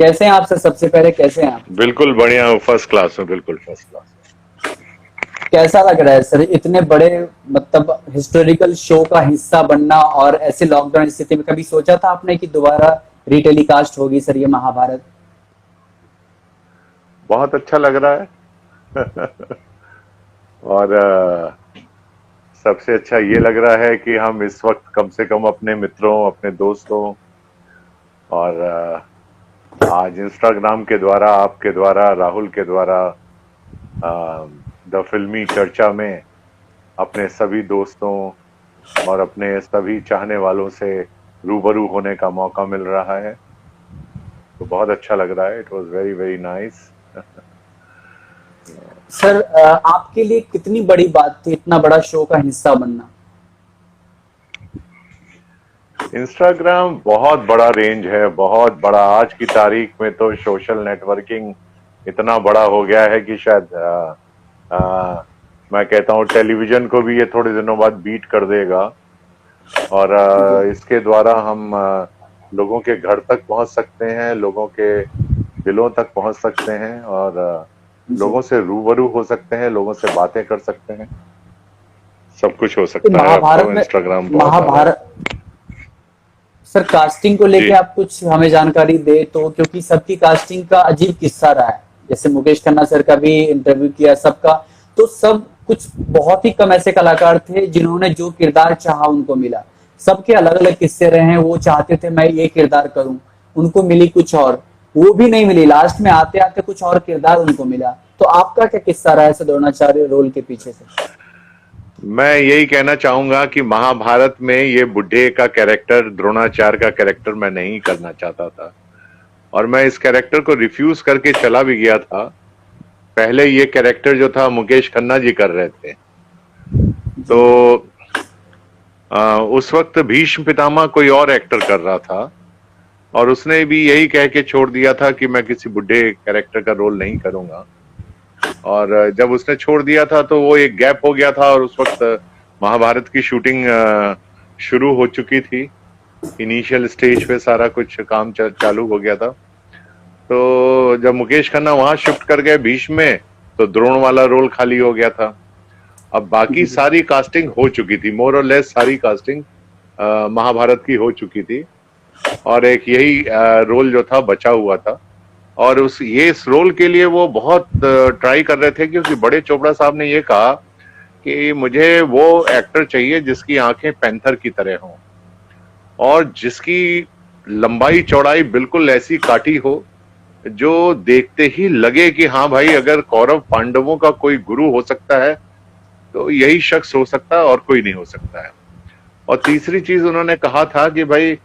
कैसे हैं आप सर? सबसे पहले कैसे हैं आप? बिल्कुल बढ़िया हूँ, फर्स्ट क्लास हूँ, बिल्कुल फर्स्ट क्लास। कैसा लग रहा है सर इतने बड़े मतलब हिस्टोरिकल शो का हिस्सा बनना, और ऐसे लॉकडाउन स्थिति में कभी सोचा था आपने कि दोबारा रीटेलीकास्ट होगी सर ये महाभारत? बहुत अच्छा लग रहा है। और सबसे अच्छा ये लग रहा है कि हम इस वक्त कम से कम अपने मित्रों, अपने दोस्तों और आज इंस्टाग्राम के द्वारा, आपके द्वारा, राहुल के द्वारा द फिल्मी चर्चा में अपने सभी दोस्तों और अपने सभी चाहने वालों से रूबरू होने का मौका मिल रहा है। तो बहुत अच्छा लग रहा है। It was very very nice. Sir आपके लिए कितनी बड़ी बात थी इतना बड़ा शो का हिस्सा बनना? इंस्टाग्राम बहुत बड़ा रेंज है, बहुत बड़ा। आज की तारीख में तो सोशल नेटवर्किंग इतना बड़ा हो गया है कि शायद मैं कहता हूँ टेलीविजन को भी ये थोड़े दिनों बाद बीट कर देगा। और जी इसके द्वारा हम लोगों के घर तक पहुंच सकते हैं, लोगों के दिलों तक पहुंच सकते हैं और जी। लोगों से रूबरू हो सकते हैं, लोगों से बातें कर सकते हैं। सब कुछ हो तो सकता है। अब महाभारत तो में, इंस्टाग्राम बहुत ज्यादा है। महाभारत सर कास्टिंग को लेके जी। आप कुछ हमें जानकारी दे तो, क्योंकि सबकी कास्टिंग का अजीब किस्सा रहा है। जैसे मुकेश खन्ना सर का भी इंटरव्यू किया सबका, तो सब कुछ बहुत ही कम ऐसे कलाकार थे जिन्होंने जो किरदार चाहा उनको मिला। सबके अलग अलग किस्से रहे हैं, वो चाहते थे मैं ये किरदार करूं, उनको मिली कुछ और, वो भी नहीं मिली, लास्ट में आते आते कुछ और किरदार उनको मिला। तो आपका क्या किस्सा रहा है सर द्रोणाचार्य रोल के पीछे से? मैं यही कहना चाहूंगा कि महाभारत में ये बुढ़े का कैरेक्टर, द्रोणाचार्य का कैरेक्टर मैं नहीं करना चाहता था और मैं इस कैरेक्टर को रिफ्यूज करके चला भी गया था। पहले ये कैरेक्टर जो था मुकेश खन्ना जी कर रहे थे। जी तो उस वक्त भीष्म पितामह कोई और एक्टर कर रहा था और उसने भी यही कह के छोड़ दिया था कि मैं किसी बुढ़े कैरेक्टर का रोल नहीं करूंगा। और जब उसने छोड़ दिया था तो वो एक गैप हो गया था और उस वक्त महाभारत की शूटिंग शुरू हो चुकी थी। इनिशियल स्टेज पे सारा कुछ काम चालू हो गया था। तो जब मुकेश खन्ना वहां शिफ्ट कर गए भीष्म में, तो द्रोण वाला रोल खाली हो गया था। अब बाकी जी सारी कास्टिंग हो चुकी थी, मोर और लेस सारी कास्टिंग महाभारत की हो चुकी थी और एक यही रोल जो था बचा हुआ था। और इस रोल के लिए वो बहुत ट्राई कर रहे थे, क्योंकि बड़े चोपड़ा साहब ने ये कहा कि मुझे वो एक्टर चाहिए जिसकी आंखें पैंथर की तरह हों और जिसकी लंबाई चौड़ाई बिल्कुल ऐसी काटी हो जो देखते ही लगे कि हाँ भाई, अगर कौरव पांडवों का कोई गुरु हो सकता है तो यही शख्स हो सकता है और कोई नहीं हो सकता है। और तीसरी चीज उन्होंने कहा था कि भाई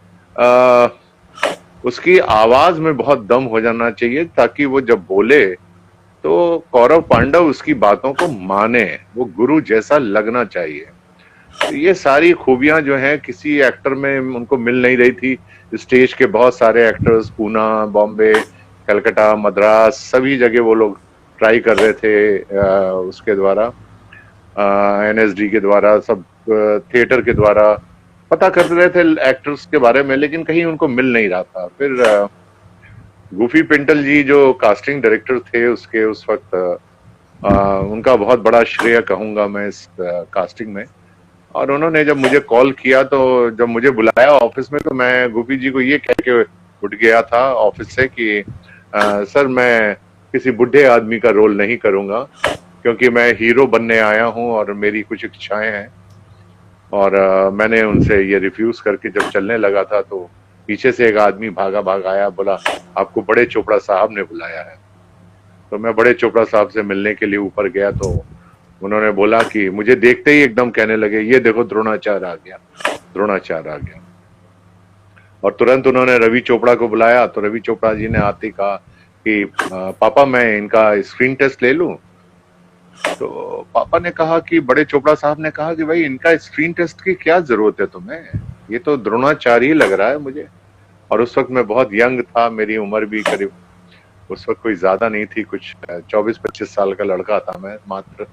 उसकी आवाज में बहुत दम हो जाना चाहिए ताकि वो जब बोले तो कौरव पांडव उसकी बातों को माने, वो गुरु जैसा लगना चाहिए। तो ये सारी खूबियां जो हैं किसी एक्टर में उनको मिल नहीं रही थी। स्टेज के बहुत सारे एक्टर्स पूना, बॉम्बे, कलकत्ता, मद्रास, सभी जगह वो लोग ट्राई कर रहे थे उसके द्वारा, एनएसडी के द्वारा, सब थिएटर के द्वारा पता कर रहे थे एक्टर्स के बारे में, लेकिन कहीं उनको मिल नहीं रहा था। फिर गुफी पिंटल जी जो कास्टिंग डायरेक्टर थे उसके उस वक्त, उनका बहुत बड़ा श्रेय कहूंगा मैं इस कास्टिंग में। और उन्होंने जब मुझे कॉल किया, तो जब मुझे बुलाया ऑफिस में, तो मैं गुफी जी को ये कह के उठ गया था ऑफिस से कि सर मैं किसी बुढ़े आदमी का रोल नहीं करूंगा, क्योंकि मैं हीरो बनने आया हूं और मेरी कुछ इच्छाएं हैं। और मैंने उनसे ये रिफ्यूज करके जब चलने लगा था तो पीछे से एक आदमी भागा भाग आया, बोला आपको बड़े चोपड़ा साहब ने बुलाया है। तो मैं बड़े चोपड़ा साहब से मिलने के लिए ऊपर गया तो उन्होंने बोला कि मुझे देखते ही एकदम कहने लगे, ये देखो द्रोणाचार्य आ गया, द्रोणाचार्य आ गया। और तुरंत उन्होंने रवि चोपड़ा को बुलाया। तो रवि चोपड़ा जी ने आते ही कहा कि पापा मैं इनका स्क्रीन टेस्ट ले लूं। तो पापा ने कहा कि, बड़े चोपड़ा साहब ने कहा कि भाई इनका स्क्रीन टेस्ट की क्या जरूरत है तुम्हें, ये तो द्रोणाचार्य ही लग रहा है मुझे। और उस वक्त मैं बहुत यंग था, मेरी उम्र भी करीब उस वक्त कोई ज्यादा नहीं थी, कुछ 24-25 साल का लड़का था मैं मात्र।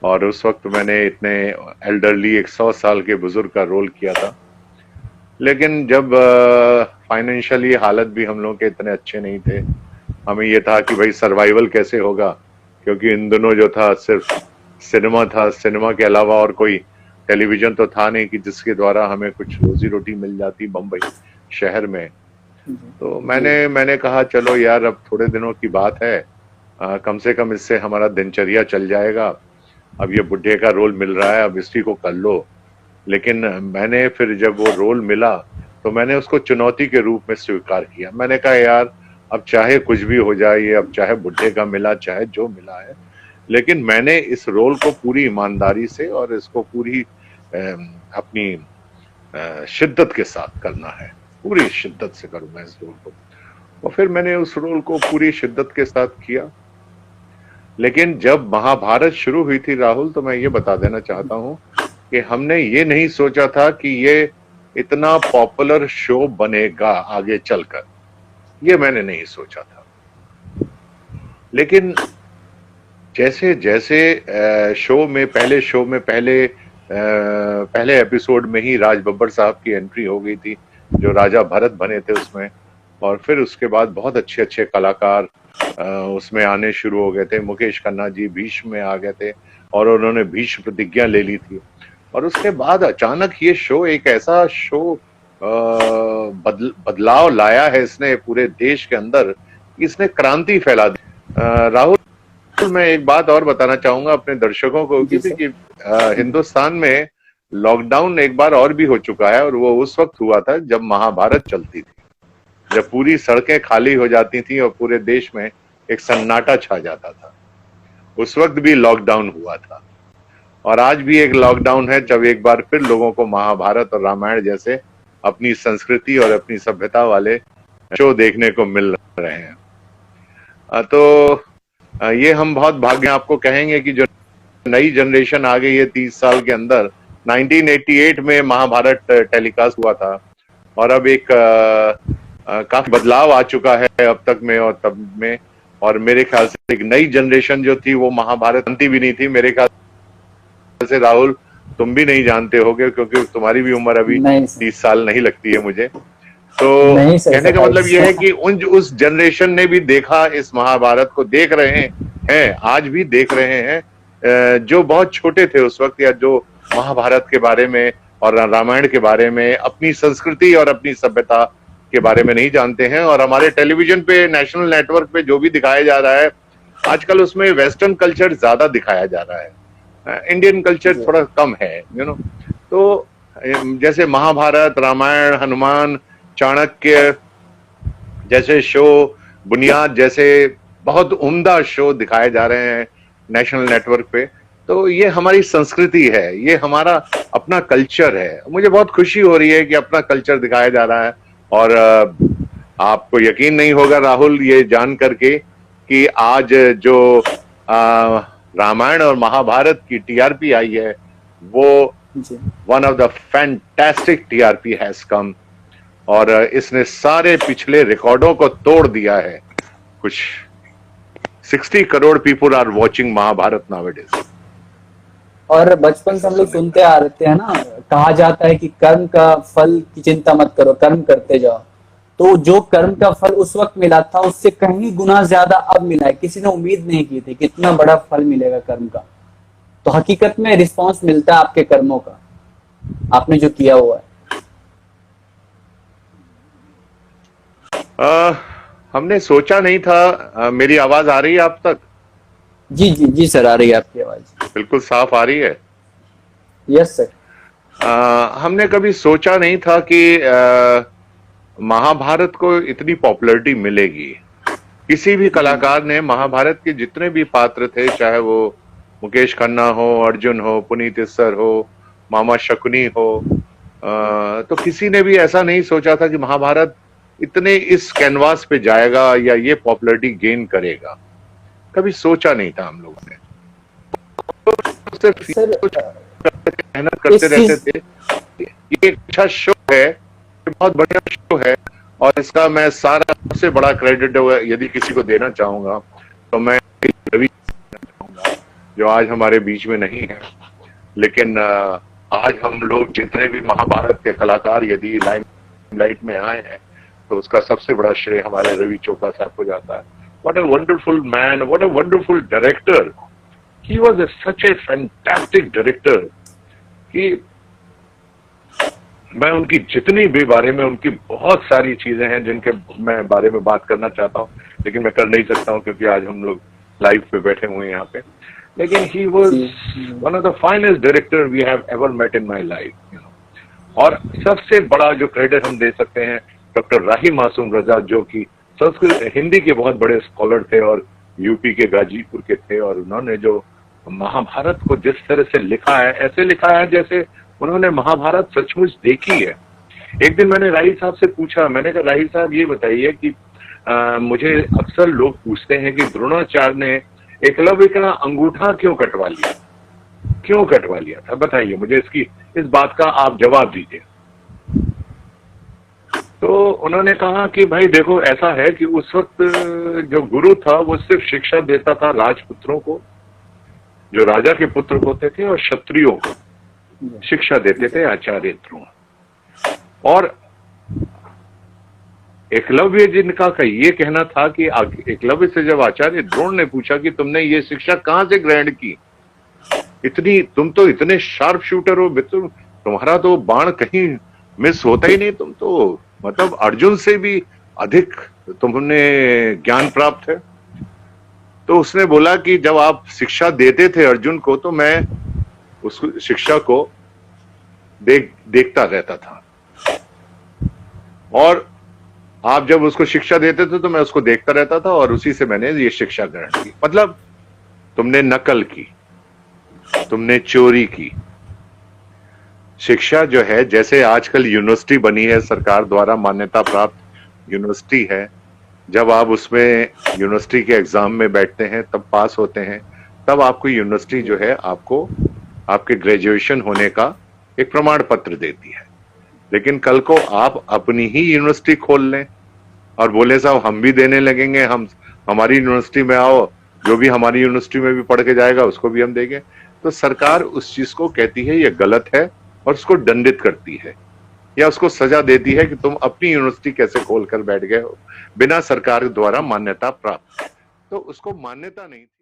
और उस वक्त मैंने इतने एल्डरली 100 साल के बुजुर्ग का रोल किया था। लेकिन जब फाइनेंशियली हालत भी हम लोग के इतने अच्छे नहीं थे। हमें ये था कि भाई सर्वाइवल कैसे होगा, क्योंकि इन दोनों जो था सिर्फ सिनेमा था, सिनेमा के अलावा और कोई टेलीविजन तो था नहीं कि जिसके द्वारा हमें कुछ रोजी रोटी मिल जाती बम्बई शहर में। तो मैंने कहा चलो यार, अब थोड़े दिनों की बात है, कम से कम इससे हमारा दिनचर्या चल जाएगा। अब ये बुढ़े का रोल मिल रहा है, अब इसी को कर लो। लेकिन मैंने फिर जब वो रोल मिला तो मैंने उसको चुनौती के रूप में स्वीकार किया। मैंने कहा यार, अब चाहे कुछ भी हो जाए, ये अब चाहे बुढ़े का मिला, चाहे जो मिला है, लेकिन मैंने इस रोल को पूरी ईमानदारी से और इसको पूरी अपनी शिद्दत के साथ करना है, पूरी शिद्दत से करूंगा इस रोल को। और फिर मैंने उस रोल को पूरी शिद्दत के साथ किया। लेकिन जब महाभारत शुरू हुई थी राहुल, तो मैं ये बता देना चाहता हूं कि हमने ये नहीं सोचा था कि ये इतना पॉपुलर शो बनेगा आगे चलकर, ये मैंने नहीं सोचा था। लेकिन जैसे जैसे शो में पहले एपिसोड में ही राज बब्बर साहब की एंट्री हो गई थी, जो राजा भरत बने थे उसमें, और फिर उसके बाद बहुत अच्छे अच्छे कलाकार उसमें आने शुरू हो गए थे। मुकेश खन्ना जी भीष्म में आ गए थे और उन्होंने भीष्म प्रतिज्ञा ले ली थी। और उसके बाद अचानक ये शो एक ऐसा शो बदलाव लाया है इसने पूरे देश के अंदर, इसने क्रांति फैला दी। राहुल, मैं एक बात और बताना चाहूंगा अपने दर्शकों को कि हिंदुस्तान में लॉकडाउन एक बार और भी हो चुका है, और वो उस वक्त हुआ था जब महाभारत चलती थी, जब पूरी सड़कें खाली हो जाती थी और पूरे देश में एक सन्नाटा छा जाता था। उस वक्त भी लॉकडाउन हुआ था, और आज भी एक लॉकडाउन है जब एक बार फिर लोगों को महाभारत और रामायण जैसे अपनी संस्कृति और अपनी सभ्यता वाले शो देखने को मिल रहे हैं। तो ये हम बहुत भाग्य आपको कहेंगे कि जो नई जनरेशन आ गई है 30 साल के अंदर, 1988 में महाभारत टेलीकास्ट हुआ था, और अब एक काफी बदलाव आ चुका है अब तक में और तब में। और मेरे ख्याल से एक नई जनरेशन जो थी वो महाभारत जानती भी नहीं थी। मेरे ख्याल से राहुल, तुम भी नहीं जानते होगे, क्योंकि तुम्हारी भी उम्र अभी 30 साल नहीं लगती है मुझे। तो कहने का मतलब यह है कि उस जनरेशन ने भी देखा, इस महाभारत को देख रहे हैं, आज भी देख रहे हैं, जो बहुत छोटे थे उस वक्त, या जो महाभारत के बारे में और रामायण के बारे में, अपनी संस्कृति और अपनी सभ्यता के बारे में नहीं जानते हैं। और हमारे टेलीविजन पे, नेशनल नेटवर्क पे जो भी दिखाया जा रहा है आजकल, उसमें वेस्टर्न कल्चर ज्यादा दिखाया जा रहा है, इंडियन कल्चर थोड़ा कम है, तो जैसे महाभारत, रामायण, हनुमान, चाणक्य जैसे शो, बुनियाद जैसे बहुत उम्दा शो दिखाए जा रहे हैं नेशनल नेटवर्क पे। तो ये हमारी संस्कृति है, ये हमारा अपना कल्चर है। मुझे बहुत खुशी हो रही है कि अपना कल्चर दिखाया जा रहा है। और आपको यकीन नहीं होगा राहुल, ये जान करके कि आज जो रामायण और महाभारत की टीआरपी आई है, वो one of the fantastic TRP has come, और इसने सारे पिछले रिकॉर्डों को तोड़ दिया है। कुछ 60 crore people are watching Mahabharat nowadays. और बचपन से हम लोग सुनते आ रहे हैं ना, कहा जाता है कि कर्म का फल की चिंता मत करो, कर्म करते जाओ। तो जो कर्म का फल उस वक्त मिला था, उससे कहीं गुना ज्यादा अब मिला है। किसी ने उम्मीद नहीं की थी कितना बड़ा फल मिलेगा कर्म का। तो हकीकत में रिस्पांस मिलता है आपके कर्मों का, आपने जो किया हुआ है। हमने सोचा नहीं था। मेरी आवाज आ रही है आप तक? जी जी जी सर, आ रही है आपकी आवाज, बिल्कुल साफ आ रही है। Yes sir. हमने कभी सोचा नहीं था कि महाभारत को इतनी पॉपुलैरिटी मिलेगी। किसी भी कलाकार ने महाभारत के जितने भी पात्र थे, चाहे वो मुकेश खन्ना हो, अर्जुन हो, पुनीत इस्सर हो, मामा शकुनी हो, तो किसी ने भी ऐसा नहीं सोचा था कि महाभारत इतने इस कैनवास पे जाएगा या ये पॉपुलैरिटी गेन करेगा। कभी सोचा नहीं था हम लोगों ने। मेहनत करते रहते थे। ये एक अच्छा शो है, बहुत बढ़िया शो है, और इसका मैं सारा सबसे बड़ा क्रेडिट यदि किसी को देना चाहूंगा तो मैं रवि चाहूंगा, जो आज हमारे बीच में नहीं है। लेकिन आज हम लोग जितने भी महाभारत के कलाकार यदि लाइमलाइट में आए हैं, तो उसका सबसे बड़ा श्रेय हमारे रवि चोपड़ा साहब को जाता है। What a wonderful man, what a wonderful director, he was such A fantastic director कि मैं उनकी जितनी भी बारे में, उनकी बहुत सारी चीजें हैं जिनके मैं बारे में बात करना चाहता हूं, लेकिन मैं कर नहीं सकता हूं क्योंकि आज हम लोग लाइव पे बैठे हुए हैं यहाँ पे। लेकिन he was one of the finest director we have ever met in my life. और सबसे बड़ा जो क्रेडिट हम दे सकते हैं डॉक्टर राही मासूम रजा, जो कि संस्कृत हिंदी के बहुत बड़े स्कॉलर थे और यूपी के गाजीपुर के थे, और उन्होंने जो महाभारत को जिस तरह से लिखा है, ऐसे लिखा है जैसे उन्होंने महाभारत सचमुच देखी है। एक दिन मैंने राही साहब से पूछा, मैंने कहा राही साहब ये बताइए कि मुझे अक्सर लोग पूछते हैं कि द्रोणाचार्य ने एकलव्य का अंगूठा क्यों कटवा लिया, क्यों कटवा लिया था, बताइए मुझे इस बात का आप जवाब दीजिए। तो उन्होंने कहा कि भाई देखो, ऐसा है कि उस वक्त जो गुरु था वो सिर्फ शिक्षा देता था राजपुत्रों को, जो राजा के पुत्र होते थे, और क्षत्रियों को शिक्षा देते थे आचार्य द्रोण। और एकलव्य जिनका का ये कहना था कि एकलव्य से जब आचार्य द्रोण ने पूछा कि तुमने ये शिक्षा कहां से ग्रहण की, तुम तो इतने शार्प शूटर हो, तुम्हारा तो बाण कहीं मिस होता ही नहीं, तुम तो मतलब अर्जुन से भी अधिक तुमने ज्ञान प्राप्त है। तो उसने बोला कि जब आप शिक्षा देते थे अर्जुन को तो मैं उस शिक्षा को देखता रहता था, और आप जब उसको शिक्षा देते थे तो मैं उसको देखता रहता था, और उसी से मैंने ये शिक्षा ग्रहण की। मतलब तुमने नकल की, तुमने चोरी की। शिक्षा जो है, जैसे आजकल यूनिवर्सिटी बनी है, सरकार द्वारा मान्यता प्राप्त यूनिवर्सिटी है, जब आप उसमें यूनिवर्सिटी के एग्जाम में बैठते हैं, तब पास होते हैं, तब आपको यूनिवर्सिटी जो है आपको आपके ग्रेजुएशन होने का एक प्रमाण पत्र देती है। लेकिन कल को आप अपनी ही यूनिवर्सिटी खोल लें और बोले साहब हम भी देने लगेंगे, हमारी यूनिवर्सिटी में आओ, जो भी हमारी यूनिवर्सिटी में भी पढ़ के जाएगा उसको भी हम देंगे, तो सरकार उस चीज को कहती है ये गलत है और उसको दंडित करती है, या उसको सजा देती है कि तुम अपनी यूनिवर्सिटी कैसे खोल कर बैठ गए हो बिना सरकार द्वारा मान्यता प्राप्त। तो उसको मान्यता नहीं थी।